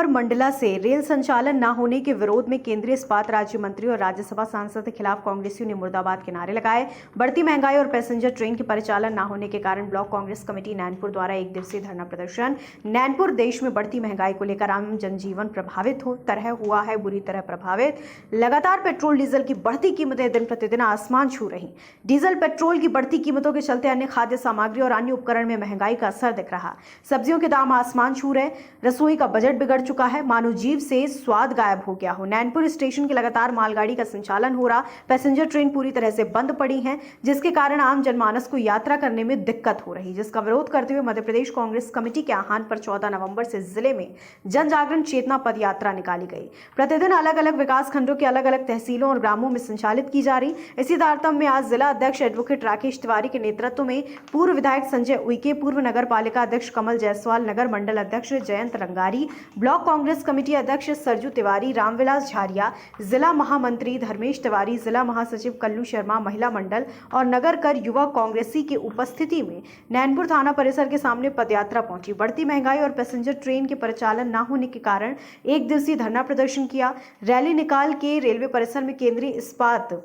और मंडला से रेल संचालन न होने के विरोध में केंद्रीय इस्पात राज्य मंत्री और राज्यसभा सांसद के खिलाफ कांग्रेसियों ने मुर्दाबाद के नारे लगाए। बढ़ती महंगाई और पैसेंजर ट्रेन के परिचालन न होने के कारण ब्लॉक कांग्रेस कमेटी नैनपुर द्वारा एक दिवसीय धरना प्रदर्शन। नैनपुर देश में बढ़ती महंगाई को लेकर आम जनजीवन प्रभावित हो तरह हुआ है, बुरी तरह प्रभावित। लगातार पेट्रोल डीजल की बढ़ती कीमतें दिन प्रतिदिन आसमान छू रही। डीजल पेट्रोल की बढ़ती कीमतों के चलते अन्य खाद्य सामग्री और अन्य उपकरण में महंगाई का असर दिख रहा। सब्जियों के दाम आसमान छू रहे, रसोई का बजट बिगड़ चुका है, मानो जीव से स्वाद गायब हो गया हो। नैनपुर स्टेशन के लगातार मालगाड़ी का संचालन हो रहा, पैसेंजर ट्रेन पूरी तरह से बंद पड़ी है, जिसके कारण आम जनमानस को यात्रा करने में दिक्कत हो रही, जिसका विरोध करते हुए मध्य प्रदेश कांग्रेस कमेटी के आह्वान पर 14 नवंबर से जिले में जन जागरण चेतना पद यात्रा निकाली गई। प्रतिदिन अलग अलग विकास खंडों के अलग अलग तहसीलों और ग्रामों में संचालित की जा रही। इसी तारतम्य में आज जिला अध्यक्ष एडवोकेट राकेश तिवारी के नेतृत्व में पूर्व विधायक संजय उइके, पूर्व नगर पालिका अध्यक्ष कमल जायसवाल, नगर मंडल अध्यक्ष जयंत रंगारी, ब्लॉक कांग्रेस कमेटी अध्यक्ष सरजू तिवारी, रामविलास झारिया, जिला महामंत्री धर्मेश तिवारी, जिला महासचिव कल्लू शर्मा, महिला मंडल और नगर कर युवा कांग्रेसी की उपस्थिति में नैनपुर थाना परिसर के सामने पदयात्रा पहुंची। बढ़ती महंगाई और पैसेंजर ट्रेन के परिचालन न होने के कारण एक दिवसीय धरना प्रदर्शन किया। रैली निकाल के रेलवे परिसर में केंद्रीय इस्पात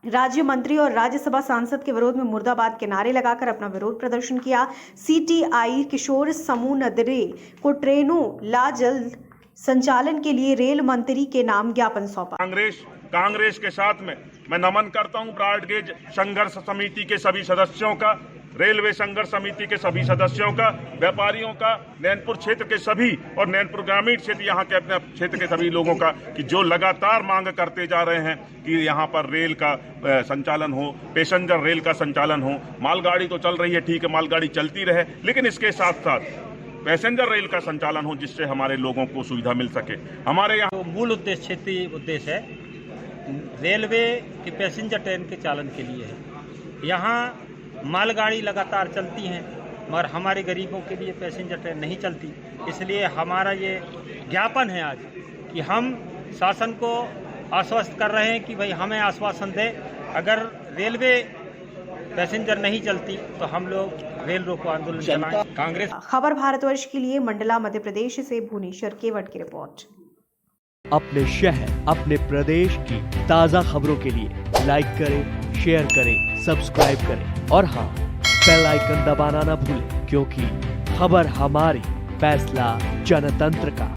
राज्य मंत्री और राज्यसभा सांसद के विरोध में मुर्दाबाद के नारे लगाकर अपना विरोध प्रदर्शन किया। सीटीआई किशोर समूह नदरे को ट्रेनों ला जल्द संचालन के लिए रेल मंत्री के नाम ज्ञापन सौंपा। कांग्रेस के साथ में मैं नमन करता हूं ब्रॉड गेज संघर्ष समिति के सभी सदस्यों का, रेलवे संघर्ष समिति के सभी सदस्यों का, व्यापारियों का, नैनपुर क्षेत्र के सभी और नैनपुर ग्रामीण क्षेत्र यहाँ के अपने क्षेत्र के सभी लोगों का, कि जो लगातार मांग करते जा रहे हैं कि यहाँ पर रेल का संचालन हो, पैसेंजर रेल का संचालन हो। मालगाड़ी तो चल रही है, ठीक है, मालगाड़ी चलती रहे, लेकिन इसके साथ साथ पैसेंजर रेल का संचालन हो, जिससे हमारे लोगों को सुविधा मिल सके। हमारे यहाँ तो मूल उद्देश्य, क्षेत्रीय उद्देश्य है रेलवे की पैसेंजर ट्रेन के चालन के लिए है। यहाँ मालगाड़ी लगातार चलती हैं, मगर हमारे गरीबों के लिए पैसेंजर ट्रेन नहीं चलती। इसलिए हमारा ये ज्ञापन है आज कि हम शासन को आश्वस्त कर रहे हैं कि भाई हमें आश्वासन दें, अगर रेलवे पैसेंजर नहीं चलती तो हम लोग रेल रोको आंदोलन चलाएं। कांग्रेस। खबर भारतवर्ष के लिए मंडला मध्य प्रदेश से भुवनेश्वर केवट की रिपोर्ट। अपने शहर, अपने प्रदेश की ताज़ा खबरों के लिए लाइक करें, शेयर करें, सब्सक्राइब करें और हाँ, बेल आइकन दबाना ना भूलें, क्योंकि खबर हमारी, फैसला जनतंत्र का।